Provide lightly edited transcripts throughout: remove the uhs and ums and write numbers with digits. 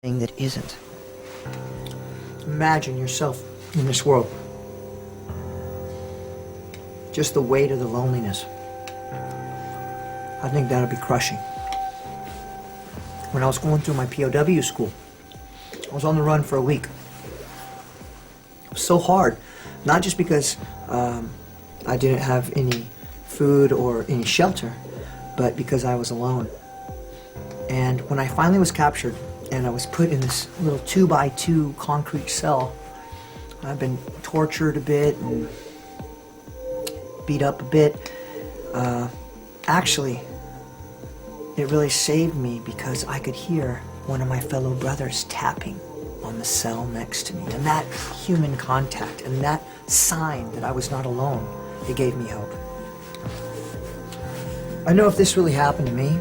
thing that isn't. Imagine yourself in this world. Just the weight of the loneliness. I think that'll be crushing. When I was going through my POW school, I was on the run for a week. It was so hard, not just because I didn't have any food or any shelter, but because I was alone. And when I finally was captured and I was put in this little 2x2 concrete cell, I've been tortured a bit and beat up a bit. Actually, it really saved me because I could hear one of my fellow brothers tapping on the cell next to me. And that human contact and that sign that I was not alone, it gave me hope. I know if this really happened to me,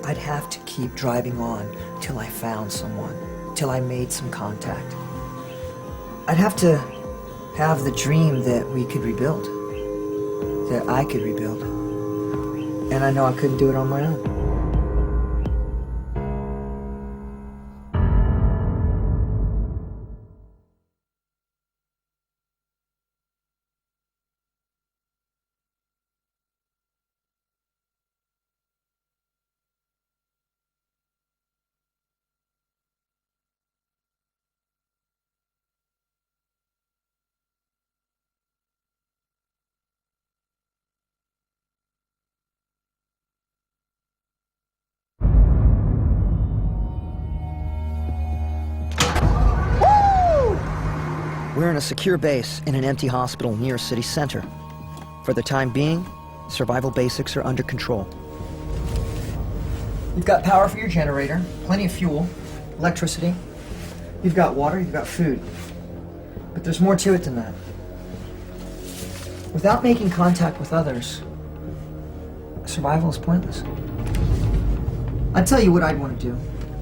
I'd have to keep driving on till I found someone, till I made some contact. I'd have to have the dream that we could rebuild, that I could rebuild. And I know I couldn't do it on my own. We're in a secure base in an empty hospital near city center. For the time being, survival basics are under control. You've got power for your generator, plenty of fuel, electricity. You've got water, you've got food. But there's more to it than that. Without making contact with others, survival is pointless. I'd tell you what I'd want to do.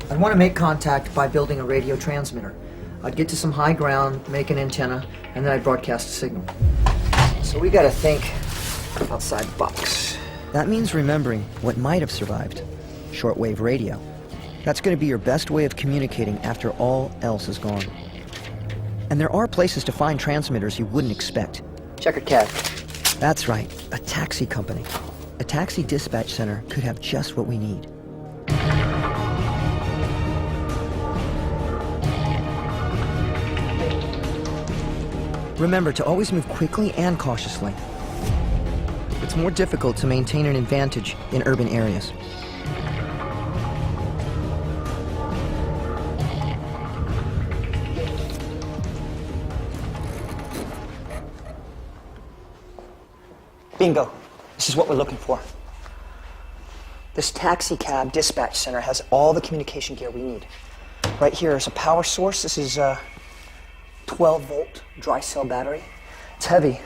I'd want to make contact by building a radio transmitter. I'd get to some high ground, make an antenna, and then I'd broadcast a signal. So we gotta think outside the box. That means remembering what might have survived. Shortwave radio. That's going to be your best way of communicating after all else is gone. And there are places to find transmitters you wouldn't expect. Checkered cab. That's right, a taxi company. A taxi dispatch center could have just what we need. Remember to always move quickly and cautiously. It's more difficult to maintain an advantage in urban areas. Bingo. This is what we're looking for. This taxi cab dispatch center has all the communication gear we need. Right here is a power source. This is a 12-volt dry cell battery. It's heavy,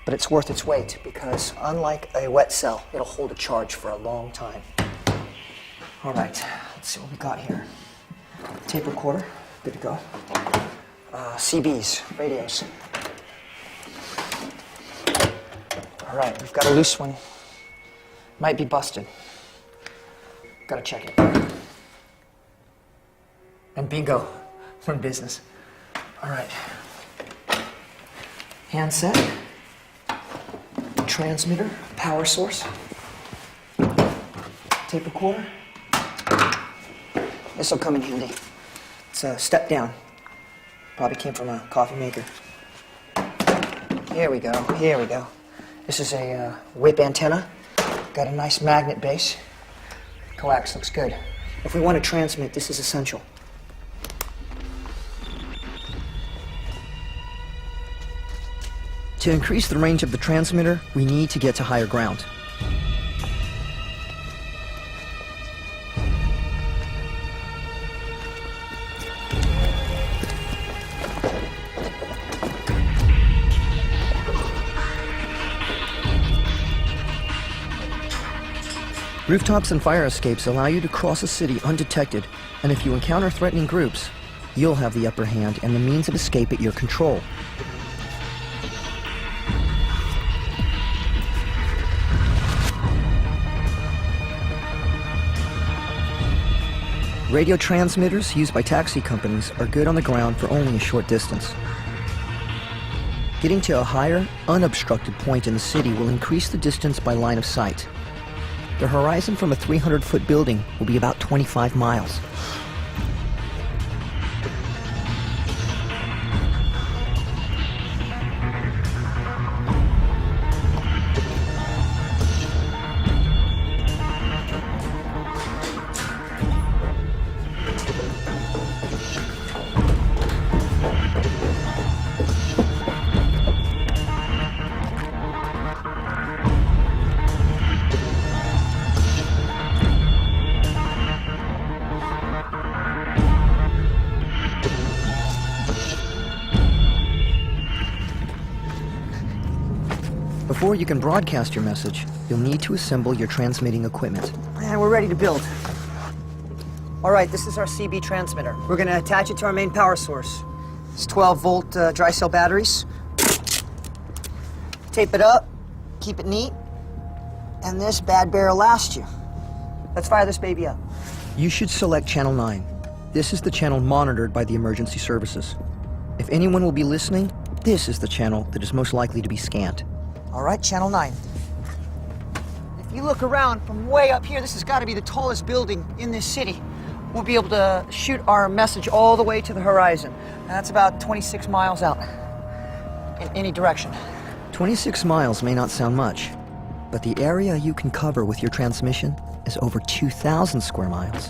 but it's worth its weight because unlike a wet cell, it'll hold a charge for a long time. All right, let's see what we got here. Tape recorder, good to go. CBs, radios. All right, we've got a loose one. Might be busted. Gotta check it. And bingo, we're in business. All right. Handset, transmitter, power source, tape recorder. This will come in handy. It's a step down. Probably came from a coffee maker. Here we go, here we go. This is a whip antenna. Got a nice magnet base. Coax looks good. If we want to transmit, this is essential. To increase the range of the transmitter, we need to get to higher ground. Rooftops and fire escapes allow you to cross a city undetected, and if you encounter threatening groups, you'll have the upper hand and the means of escape at your control. Radio transmitters used by taxi companies are good on the ground for only a short distance. Getting to a higher, unobstructed point in the city will increase the distance by line of sight. The horizon from a 300-foot building will be about 25 miles. Before you can broadcast your message, you'll need to assemble your transmitting equipment. And we're ready to build. All right, this is our CB transmitter. We're gonna attach it to our main power source. It's 12-volt dry cell batteries. Tape it up, keep it neat, and this bad bear will last you. Let's fire this baby up. You should select Channel 9. This is the channel monitored by the emergency services. If anyone will be listening, this is the channel that is most likely to be scanned. All right, Channel 9. If you look around from way up here, this has got to be the tallest building in this city. We'll be able to shoot our message all the way to the horizon. And that's about 26 miles out in any direction. 26 miles may not sound much, but the area you can cover with your transmission is over 2,000 square miles.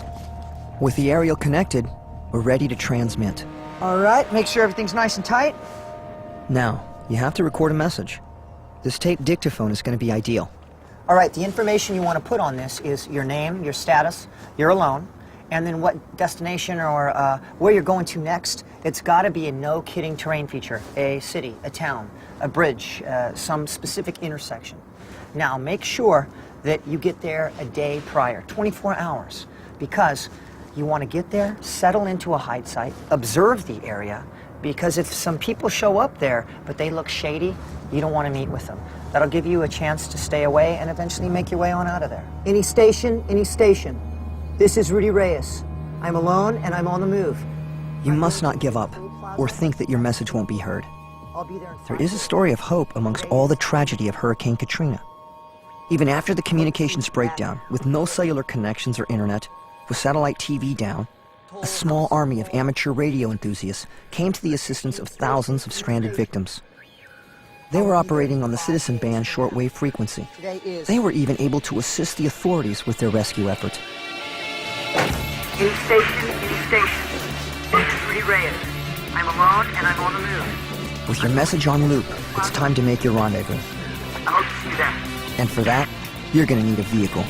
With the aerial connected, we're ready to transmit. All right, make sure everything's nice and tight. Now, you have to record a message. This tape dictaphone is going to be ideal. All right, the information you want to put on this is your name, your status, you're alone, and then what destination or where you're going to next. It's got to be a no-kidding terrain feature, a city, a town, a bridge, some specific intersection. Now, make sure that you get there a day prior, 24 hours, because you want to get there, settle into a hide site, observe the area, because if some people show up there, but they look shady, you don't want to meet with them. That'll give you a chance to stay away and eventually make your way on out of there. Any station, any station. This is Rudy Reyes. I'm alone and I'm on the move. You must not give up or think that your message won't be heard. I'll be there. There is a story of hope amongst all the tragedy of Hurricane Katrina. Even after the communications breakdown, with no cellular connections or internet, with satellite TV down, a small army of amateur radio enthusiasts came to the assistance of thousands of stranded victims. They were operating on the citizen band shortwave frequency. They were even able to assist the authorities with their rescue efforts. Any station, any station. This is Rudy Reyes. I'm alone and I'm on the move. With your message on loop, it's time to make your rendezvous. I hope to see you there. And for that, you're going to need a vehicle.